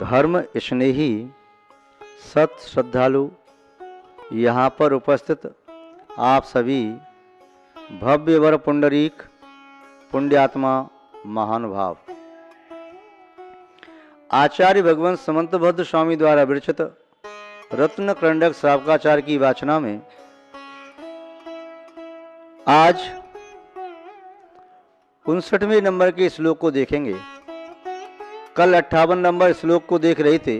धर्म स्नेही सत श्रद्धालु यहाँ पर उपस्थित आप सभी भव्य वर पुंडरीक पुण्यात्मा महानुभाव, आचार्य भगवंत समंतभद्र स्वामी द्वारा विरचित रत्न करंडक श्रावकाचार्य की वाचना में आज 59वें नंबर के श्लोक को देखेंगे। कल 58 नंबर श्लोक को देख रहे थे।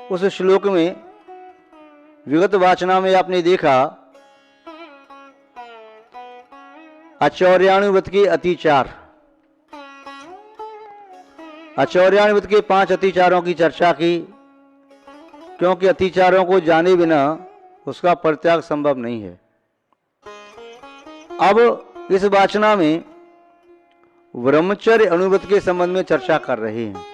उस श्लोक में विगत वाचना में आपने देखा अचौर्याणुवत के अतिचार, अचौर्याणुवत के 5 अतिचारों की चर्चा की, क्योंकि अतिचारों को जाने बिना उसका परित्याग संभव नहीं है। अब इस वाचना में ब्रह्मचर्य अनुव्रत के संबंध में चर्चा कर रहे हैं।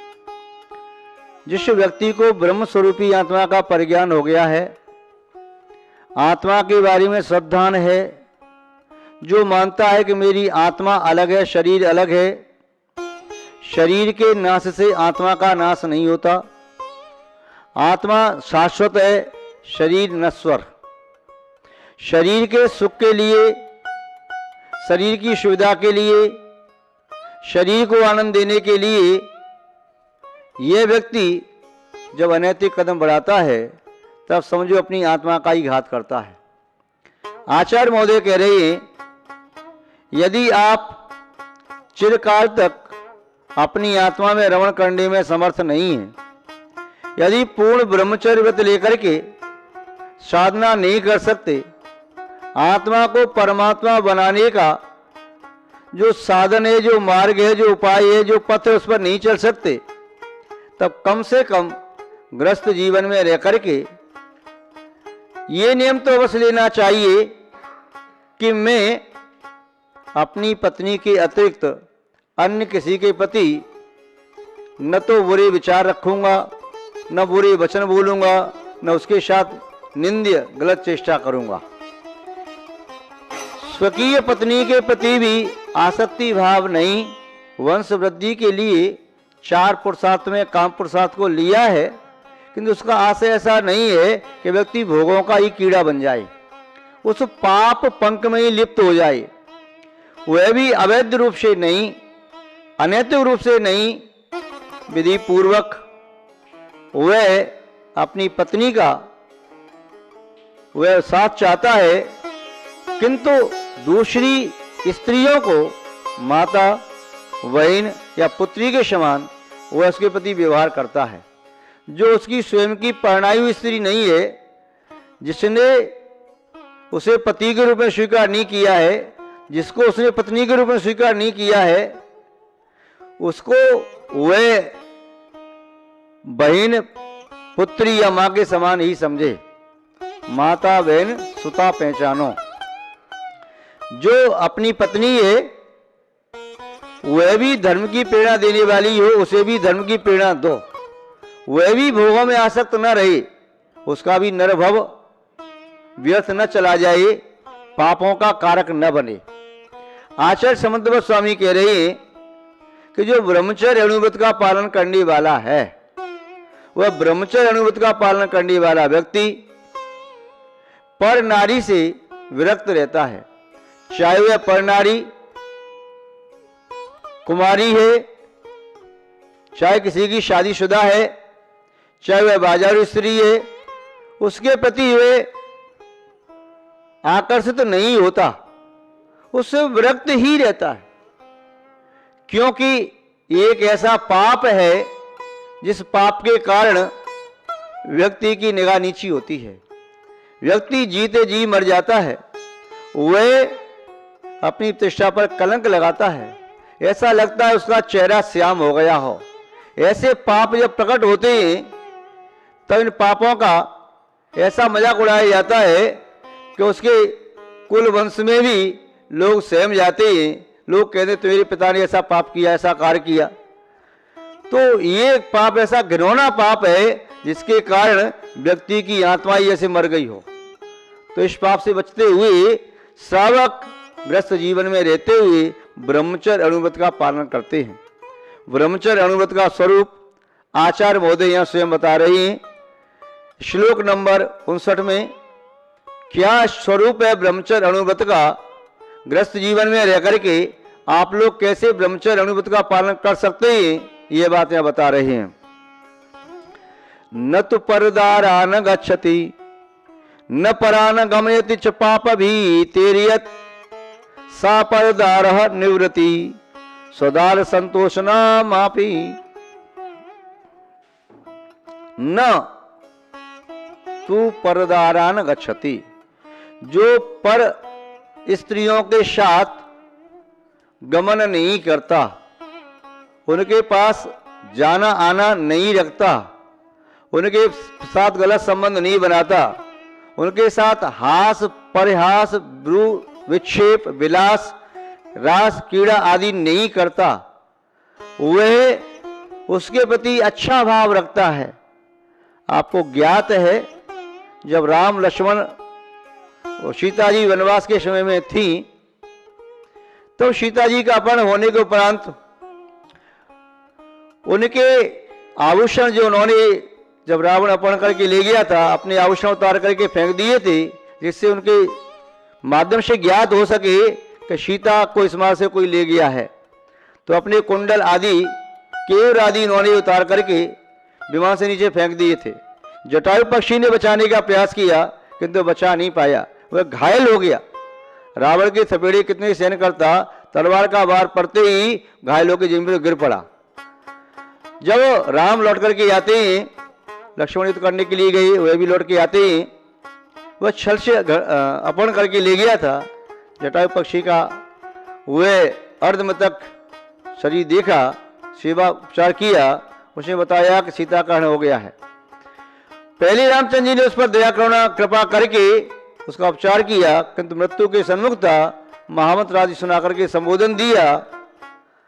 जिस व्यक्ति को ब्रह्म स्वरूपी आत्मा का परिज्ञान हो गया है, आत्मा के बारे में श्रद्धान है, जो मानता है कि मेरी आत्मा अलग है, शरीर अलग है, शरीर के नाश से आत्मा का नाश नहीं होता, आत्मा शाश्वत है, शरीर नश्वर, शरीर के सुख के लिए, शरीर की सुविधा के लिए, शरीर को आनंद देने के लिए यह व्यक्ति जब अनैतिक कदम बढ़ाता है तब समझो अपनी आत्मा का ही घात करता है। आचार्य महोदय कह रहे हैं, यदि आप चिरकाल तक अपनी आत्मा में रमण करने में समर्थ नहीं हैं, यदि पूर्ण ब्रह्मचर्य व्रत लेकर के साधना नहीं कर सकते, आत्मा को परमात्मा बनाने का जो साधन है, जो मार्ग है, जो उपाय है, जो पथ है, उस पर नहीं चल सकते, तब कम से कम ग्रस्त जीवन में रह करके ये नियम तो अवश्य लेना चाहिए कि मैं अपनी पत्नी के अतिरिक्त अन्य किसी के प्रति न तो बुरे विचार रखूंगा, न बुरे वचन बोलूंगा, न उसके साथ निंद्य गलत चेष्टा करूंगा। स्वकीय पत्नी के प्रति भी आसक्ति भाव नहीं, वंश वृद्धि के लिए 4 पुरुषार्थ में काम पुरुषार्थ को लिया है, किंतु उसका आशय ऐसा नहीं है कि व्यक्ति भोगों का ही कीड़ा बन जाए, उस पाप पंख में ही लिप्त हो जाए। वह भी अवैध रूप से नहीं, अनैतिक रूप से नहीं, विधि पूर्वक वह अपनी पत्नी का वह साथ चाहता है, किंतु दूसरी स्त्रियों को माता, बहन या पुत्री के समान वह उसके प्रति व्यवहार करता है। जो उसकी स्वयं की परिणायु स्त्री नहीं है, जिसने उसे पति के रूप में स्वीकार नहीं किया है, जिसको उसने पत्नी के रूप में स्वीकार नहीं किया है, उसको वह बहन, पुत्री या मां के समान ही समझे। माता बहन सुता पहचानो। जो अपनी पत्नी है वह भी धर्म की प्रेरणा देने वाली हो, उसे भी धर्म की प्रेरणा दो। वह भी भोगों में आसक्त न रहे, उसका भी नरभव व्यर्थ न चला जाए, पापों का कारक न बने। आचार्य समंतभद्र स्वामी कह रहे हैं कि जो ब्रह्मचर्य अनुव्रत का पालन करने वाला है, वह ब्रह्मचर्य अनुव्रत का पालन करने वाला व्यक्ति पर नारी से विरक्त रहता है। चाहे वह पर नारी कुमारी है, चाहे किसी की शादीशुदा है, चाहे वह बाजारू स्त्री है, उसके प्रति वह आकर्षित नहीं होता, उससे विरक्त ही रहता है। क्योंकि एक ऐसा पाप है जिस पाप के कारण व्यक्ति की निगाह नीची होती है, व्यक्ति जीते जी मर जाता है, वह अपनी प्रतिष्ठा पर कलंक लगाता है, ऐसा लगता है उसका चेहरा श्याम हो गया हो। ऐसे पाप जब प्रकट होते हैं तब इन पापों का ऐसा मजाक उड़ाया जाता है कि उसके कुल वंश में भी लोग सहम जाते हैं। लोग कहते तुम्हारे पिता ने ऐसा पाप किया, ऐसा कार्य किया। तो ये पाप ऐसा घिनौना पाप है जिसके कारण व्यक्ति की आत्मा ही ऐसे मर गई हो। तो इस पाप से बचते हुए श्रावक ग्रस्त जीवन में रहते हुए ब्रह्मचर्य अनुव्रत का पालन करते हैं। ब्रह्मचर्य अनुव्रत का स्वरूप आचार्य महोदय यहां स्वयं बता रही हैं श्लोक नंबर 59 में, क्या स्वरूप है ब्रह्मचर्य अणुव्रत का, गृहस्थ जीवन में रह करके आप लोग कैसे ब्रह्मचर्य अणुव्रत का पालन कर सकते हैं, ये बात यहां बता रहे हैं। न तो परदारा न गच्छति न परान गमयति च पाप भी तेरियत सा परदार निवृत्ति सदार संतोषना मापी। न तू परदारान गच्छति, जो पर स्त्रियों के साथ गमन नहीं करता, उनके पास जाना आना नहीं रखता, उनके साथ गलत संबंध नहीं बनाता, उनके साथ हास परिहास ब्रू विक्षेप विलास रास कीड़ा आदि नहीं करता, वह उसके प्रति अच्छा भाव रखता है। आपको ज्ञात है जब राम लक्ष्मण और सीता जी वनवास के समय में थी, तो सीता जी का अपहरण होने के उपरांत उनके आभूषण जो उन्होंने जब रावण अपहरण करके ले गया था, अपने आभूषण उतार करके फेंक दिए थे, जिससे उनके माध्यम से ज्ञात हो सके कि सीता को इस मार्ग से कोई ले गया है। तो अपने कुंडल आदि केवल आदि उन्होंने उतार करके विमान से नीचे फेंक दिए थे। जटायु पक्षी ने बचाने का प्रयास किया किंतु बचा नहीं पाया, वह घायल हो गया। रावण के थपेड़े कितने सहन करता, तलवार का वार पड़ते ही घायल होकर जमीन पर गिर पड़ा। जब राम लौट करके आते हैं, लक्ष्मण युद्ध करने के लिए गए, वह भी लौट के आते हैं, वह छल से अपहरण करके ले गया था जटायु पक्षी का। वह अर्ध में तक शरीर देखा, सेवा उपचार किया, उसने बताया कि सीता का हरण हो गया है। पहले रामचंद्र जी ने उस पर दया करुणा कृपा करके उसका उपचार किया, किंतु मृत्यु के सन्मुख था, महामंत्र आदि सुना करके संबोधन दिया।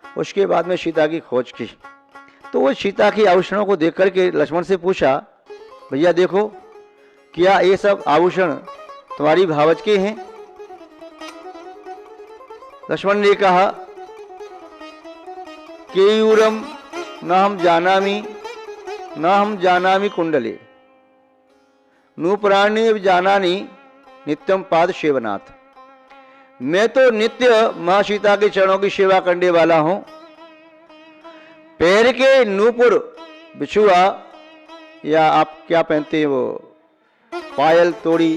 उसके बाद में सीता की खोज की, तो वो सीता की आभूषणों को देख करके लक्ष्मण से पूछा, भैया देखो क्या ये सब आभूषण तुम्हारी भावज के हैं? लक्ष्मण ने कहा, केयूरम न हम जानामि कुंडले नूपुराण्य जानानी नित्यम पाद सेवनाथ। मैं तो नित्य मां सीता के चरणों की सेवा करने वाला हूं। पैर के नूपुर बिछुआ या आप क्या पहनते हैं वो पायल तोड़ी,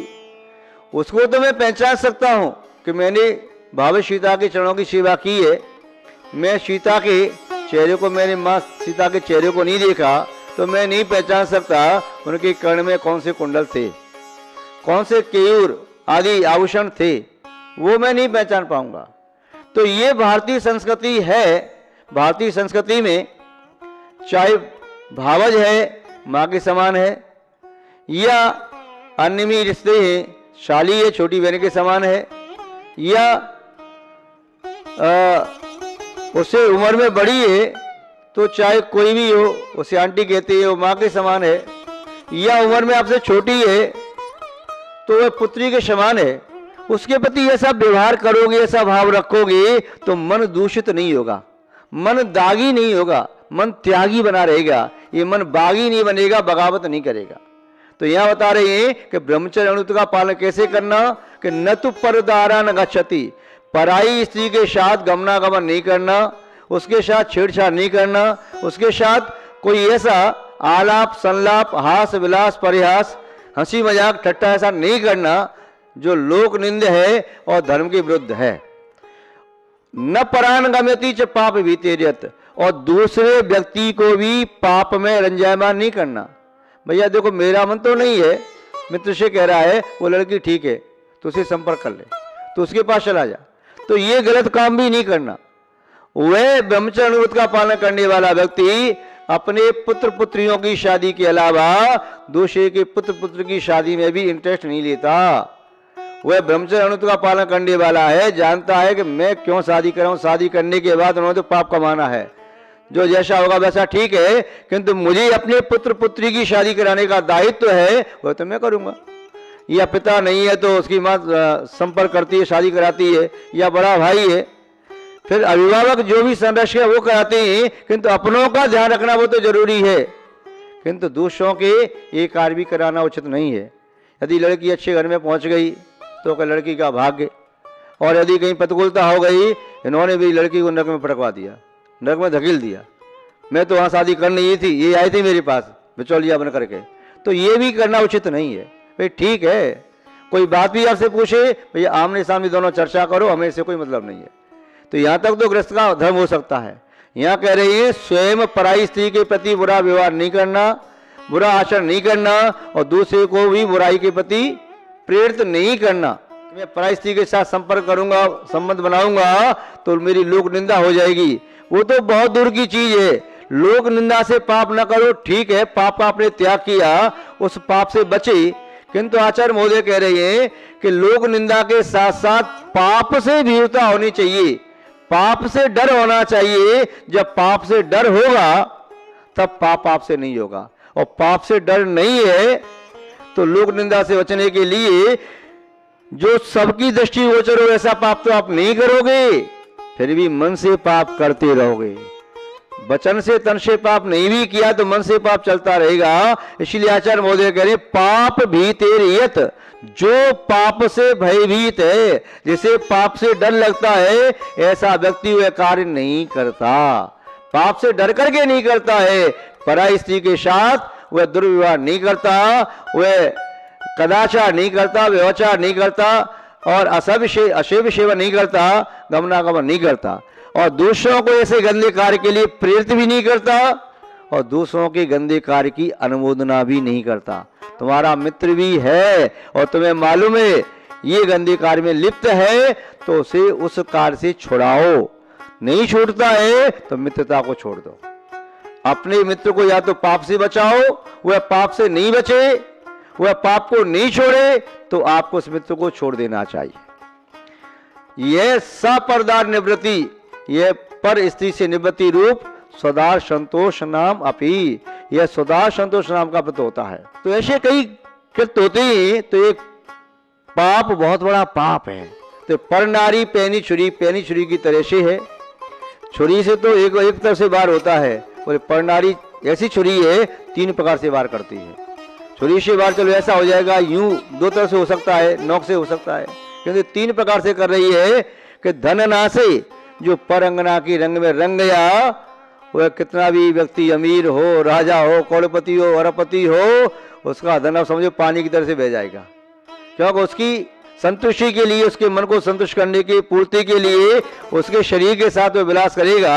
उसको तो मैं पहचान सकता हूं कि मैंने भावे सीता के चरणों की सेवा की है। मैं सीता के चेहरे को, मैंने मां सीता के चेहरे को नहीं देखा, तो मैं नहीं पहचान सकता उनके कर्ण में कौन से कुंडल थे, कौन से केयूर आदि आभूषण थे, वो मैं नहीं पहचान पाऊंगा। तो ये भारतीय संस्कृति है। भारतीय संस्कृति में चाहे भावज है माँ के समान है, या अन्य में रिश्ते हैं, शाली है छोटी बहन के समान है, या उससे उम्र में बड़ी है तो चाहे कोई भी हो उसे आंटी कहते हैं, वो माँ के समान है, या उम्र में आपसे छोटी है तो वह पुत्री के समान है। उसके प्रति ऐसा व्यवहार करोगे, ऐसा भाव रखोगे तो मन दूषित नहीं होगा, मन दागी नहीं होगा, मन त्यागी बना रहेगा। ये मन बागी नहीं बनेगा, बगावत नहीं करेगा। तो यहां बता रहे हैं कि ब्रह्मचर्य अणुत का पालन कैसे करना, कि न तो परदारा न गच्छति, पराई स्त्री के साथ गमनागमन नहीं करना, उसके साथ छेड़छाड़ नहीं करना, उसके साथ कोई ऐसा आलाप संलाप हास विलास परिहास हंसी मजाक ठट्टा ऐसा नहीं करना जो लोक निंद है और धर्म के विरुद्ध है। न परान गम्यति च पाप भीतेर्यत, और दूसरे व्यक्ति को भी पाप में रंजायमान नहीं करना। भैया देखो मेरा मन तो नहीं है, मित्र से कह रहा है वो लड़की ठीक है तो उसे संपर्क कर ले, तो उसके पास चला जा, तो ये गलत काम भी नहीं करना। वह ब्रह्मचर्य अणुव्रत का पालन करने वाला व्यक्ति अपने पुत्र पुत्रियों की शादी के अलावा दूसरे के पुत्र पुत्र की शादी में भी इंटरेस्ट नहीं लेता। वह ब्रह्मचर्य अणुव्रत का पालन करने वाला है, जानता है कि मैं क्यों शादी कर रहा हूं, शादी करने के बाद उन्होंने तो पाप कमाना है, जो जैसा होगा वैसा ठीक है, किंतु मुझे अपने पुत्र पुत्री की शादी कराने का दायित्व है, वह तो मैं करूंगा। या पिता नहीं है तो उसकी माँ संपर्क करती है, शादी कराती है, या बड़ा भाई है, फिर अभिभावक जो भी संरक्षक है वो कराते हैं, किंतु अपनों का ध्यान रखना वो तो जरूरी है। किंतु दूसरों के ये कार्य भी कराना उचित नहीं है। यदि लड़की अच्छे घर में पहुंच गई तो क्या लड़की का भाग्य, और यदि कहीं प्रतिकूलता हो गई, इन्होंने भी लड़की को नरक में पटकवा दिया, नरक में धकेल दिया। मैं तो वहाँ शादी करनी ही थी, ये आई थी मेरे पास बिचौलिया बन करके, तो ये भी करना उचित नहीं है। भाई ठीक है, कोई बात भी आपसे पूछे, भैया आमने सामने दोनों चर्चा करो, हमें इससे कोई मतलब नहीं है। तो यहाँ तक तो गृहस्थ का धर्म हो सकता है। यहाँ कह रही है स्वयं पराई स्त्री के प्रति बुरा व्यवहार नहीं करना, बुरा आचरण नहीं करना, और दूसरे को भी बुराई के प्रति प्रेरित नहीं करना। मैं पराई स्त्री के साथ संपर्क करूंगा, संबंध बनाऊंगा तो मेरी लोक निंदा हो जाएगी, वो तो बहुत दूर की चीज है। लोक निंदा से पाप न करो, ठीक है, पाप का आपने त्याग किया, उस पाप से बचे, किंतु आचार्य महोदय कह रहे हैं कि लोक निंदा के साथ साथ पाप से भीरुता होनी चाहिए, पाप से डर होना चाहिए। जब पाप से डर होगा तब पाप आपसे नहीं होगा, और पाप से डर नहीं है तो लोक निंदा से बचने के लिए जो सबकी दृष्टि गोचर हो ऐसा पाप तो आप नहीं करोगे, फिर भी मन से पाप करते रहोगे। वचन से तन से पाप नहीं भी किया तो मन से पाप चलता रहेगा। इसलिए आचार्य महोदय कह रहे पाप भीतेरियत, जो पाप से भयभीत है, जिसे पाप से डर लगता है, ऐसा व्यक्ति वह कार्य नहीं करता, पाप से डर करके नहीं करता है। पराई स्त्री के साथ वह दुर्व्यवहार नहीं करता, वह कदाचार नहीं करता, व्यवचार नहीं करता, और अशेव सेवन नहीं करता, गमनागमन नहीं करता, और दूसरों को ऐसे गंदे कार्य के लिए प्रेरित भी नहीं करता, और दूसरों के गंदे कार्य की अनुमोदना भी नहीं करता। तुम्हारा मित्र भी है और तुम्हें मालूम है ये गंदे कार्य में लिप्त है, तो उसे उस कार्य से छुड़ाओ। नहीं छूटता है तो मित्रता को छोड़ दो। अपने मित्र को या तो पाप से बचाओ, वह पाप से नहीं बचे, वह पाप को नहीं छोड़े, तो आपको उस मित्र को छोड़ देना चाहिए। यह सपर्दार निवृत्ति, यह पर स्त्री से निवृत्ति रूप सदा संतोष नाम अपी, यह सदा संतोष नाम का व्रत होता है। तो ऐसे कई कृत्य होते हैं, तो एक पाप बहुत बड़ा पाप है। तो पर नारी पैनी छुरी की तरह से है। छुरी से तो एक तरफ से वार होता है, और पर नारी ऐसी छुरी है 3 प्रकार से वार करती है। छुरी से वार चलो ऐसा हो जाएगा, यूं 2 तरफ से हो सकता है, नोक से हो सकता है, क्योंकि 3 प्रकार से कर रही है कि धन नासे, जो पर अंगना की रंग में रंग गया, वह कितना भी व्यक्ति अमीर हो, राजा हो, करोड़पति हो, अरबपति हो, उसका धन अब समझो पानी की तरह से बह जाएगा। क्योंकि उसकी संतुष्टि के लिए, उसके मन को संतुष्ट करने की पूर्ति के लिए उसके शरीर के साथ वह विलास करेगा,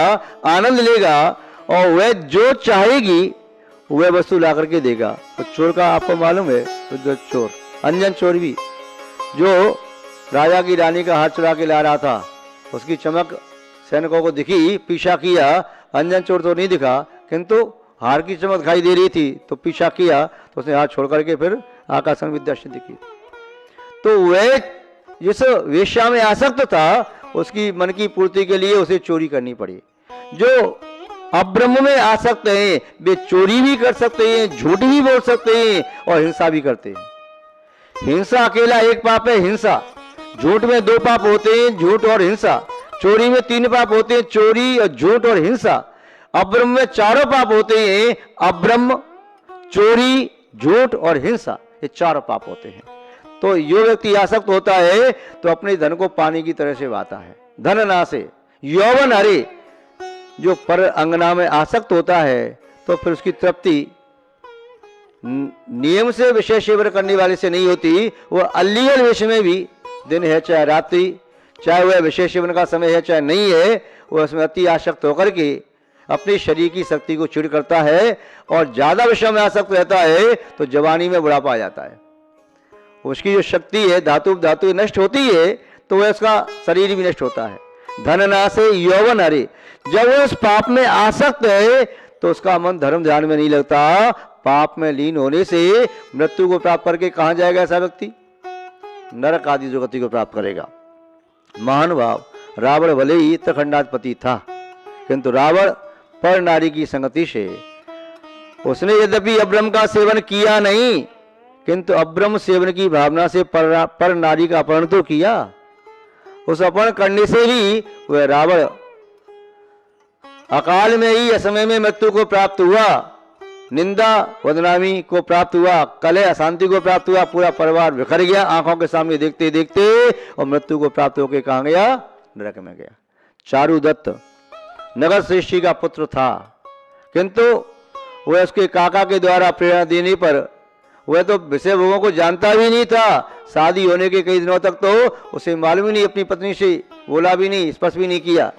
आनंद लेगा, और वह जो चाहेगी वह वस्तु ला करके देगा। तो चोर का आपको मालूम है, तो चोर अंजन चोर भी, जो राजा की रानी का हाथ चुरा के ला रहा था, उसकी चमक सैनिकों को दिखी, पीछा किया। अंजन चोर तो नहीं दिखा, किंतु हार की चमक दिखाई दे रही थी, तो पीछा किया, तो उसने हाथ छोड़ करके फिर आकाशन विद्या सिद्धि की। तो वह जिस वेश्या में आसक्त था, उसकी मन की पूर्ति के लिए उसे चोरी करनी पड़ी। जो अब्रह्म में आसक्त हैं, वे चोरी भी कर सकते हैं, झूठ भी बोल सकते हैं, और हिंसा भी करते हैं। हिंसा अकेला एक पाप है, हिंसा। झूठ में 2 पाप होते हैं, झूठ और हिंसा। चोरी में 3 पाप होते हैं, चोरी और झूठ और हिंसा। अब्रह्म में 4 पाप होते हैं, अब्रह्म, चोरी, झूठ और हिंसा, ये 4 पाप होते हैं। तो जो व्यक्ति आसक्त होता है तो अपने धन को पानी की तरह से बहाता है। धन नासे यौवन हरे, जो पर अंगना में आसक्त होता है तो फिर उसकी तृप्ति नियम से विषय सेवन करने वाले से नहीं होती। वह अलीगल वेश में भी, दिन है चाहे रात्रि, चाहे वह विषय सेवन का समय है चाहे नहीं है, वह उसमें अति आसक्त होकर के अपने शरीर की शक्ति को चिड़ करता है, और ज्यादा विषय में आसक्त रहता है तो जवानी में बुढ़ापा आ जाता है। उसकी जो शक्ति है, धातु नष्ट होती है, तो वह उसका शरीर भी नष्ट होता है। धन नासे यौवन हरे, जब वो उस पाप में आसक्त है तो उसका मन धर्म ध्यान में नहीं लगता। पाप में लीन होने से मृत्यु को प्राप्त करके कहां जाएगा ऐसा व्यक्ति? नरक आदि जो गति को प्राप्त करेगा। महान भाव, रावण भले ही त्रिखंडाधिपति था, किंतु रावण पर नारी की संगति से, उसने यद्यपि अब्रह्म का सेवन किया नहीं, किंतु अब्रह्म सेवन की भावना से पर नारी का अपहरण तो किया। उस अपहरण करने से ही वह रावण अकाल में ही असमय में मृत्यु को प्राप्त हुआ। निंदा बदनामी को प्राप्त हुआ, कलह अशांति को प्राप्त हुआ, पूरा परिवार बिखर गया आंखों के सामने देखते देखते, और मृत्यु को प्राप्त होकर कहाँ गया? नरक में गया। चारुदत्त नगर श्रेष्ठी का पुत्र था, किंतु वह उसके काका के द्वारा प्रेरणा देने पर वह तो विषय भोगों को जानता भी नहीं था। शादी होने के कई दिनों तक तो उसे मालूम ही नहीं, अपनी पत्नी से बोला भी नहीं, स्पर्श भी नहीं किया।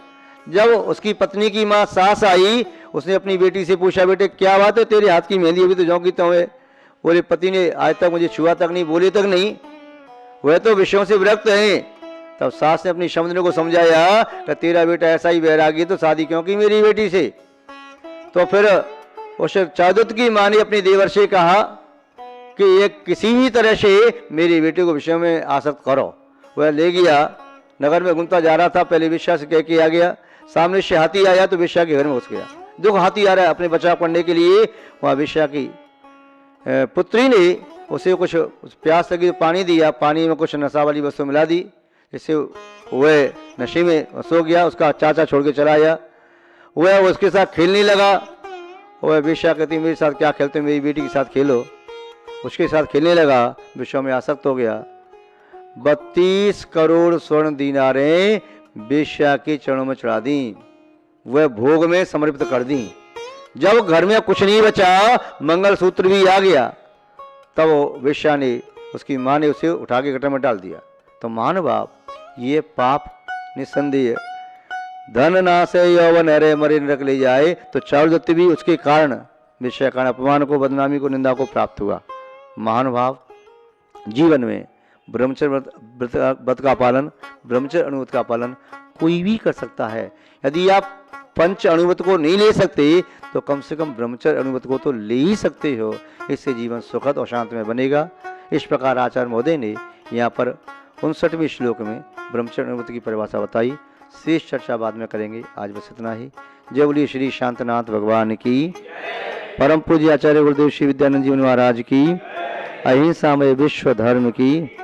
जब उसकी पत्नी की माँ सास आई, उसने अपनी बेटी से पूछा, बेटे क्या बात है, तेरे हाथ की मेहंदी अभी तो ज्यों की त्यों है। बोले पति ने आज तक मुझे छुआ तक नहीं, बोले तक नहीं, वह तो विषयों से विरक्त हैं। तब सास ने अपनी समझने को समझाया कि तेरा बेटा ऐसा ही वैरागी तो शादी क्यों की मेरी बेटी से। तो फिर उस चारुदत्त की माँ ने अपने देवर से कहा कि ये किसी भी तरह से मेरी बेटे को विषय में आसक्त करो। वह ले गया, नगर में घूमता जा रहा था, पहले वेश्या से कह के आ गया, सामने से हाथी आया तो वेश्या के घर में घुस गया। देखो हाथी आ रहा है, अपने बचाव करने के लिए वहाँ वेश्या की पुत्री ने उसे कुछ प्यास लगी तो पानी दिया, पानी में कुछ नशा वाली वस्तु मिला दी, जिससे वह नशे में सो गया। उसका चाचा छोड़ के चला आया, वह उसके साथ खेलने लगा। वह वेश्या कहती मेरे साथ क्या खेलते हो, मेरी बेटी के साथ खेलो। उसके साथ खेलने लगा, विषयों में आसक्त हो गया। 32 करोड़ स्वर्ण दीनारें वेश्या के चरणों में चढ़ा दी, वह भोग में समर्पित कर दी। जब घर में कुछ नहीं बचा, मंगलसूत्र भी आ गया, तब वेश्या ने, उसकी माँ ने उसे उठा के गटर में डाल दिया। तो महानुभाव, ये पाप निस्संदेह धन नाश यौवन हरे मरे नरक ले जाए। तो चारुदत्त भी उसके कारण, वेश्या कारण अपमान को, बदनामी को, निंदा को प्राप्त हुआ। महानुभाव, जीवन में ब्रह्मचर्य व्रत का पालन, ब्रह्मचर्य अनुव्रत का पालन कोई भी कर सकता है। यदि आप पंच अनुव्रत को नहीं ले सकते तो कम से कम ब्रह्मचर्य अनुव्रत को तो ले ही सकते हो। इससे जीवन सुखद और शांत में बनेगा। इस प्रकार आचार्य महोदय ने यहाँ पर 59वें श्लोक में ब्रह्मचर्य अनुव्रत की परिभाषा बताई। शेष चर्चा बाद में करेंगे, आज बस इतना ही। जय बोलिए श्री शांतनाथ भगवान की, परम पूज्य आचार्य गुरुदेव श्री विद्यानंद जी महाराज की, अहिंसा में विश्व धर्म की।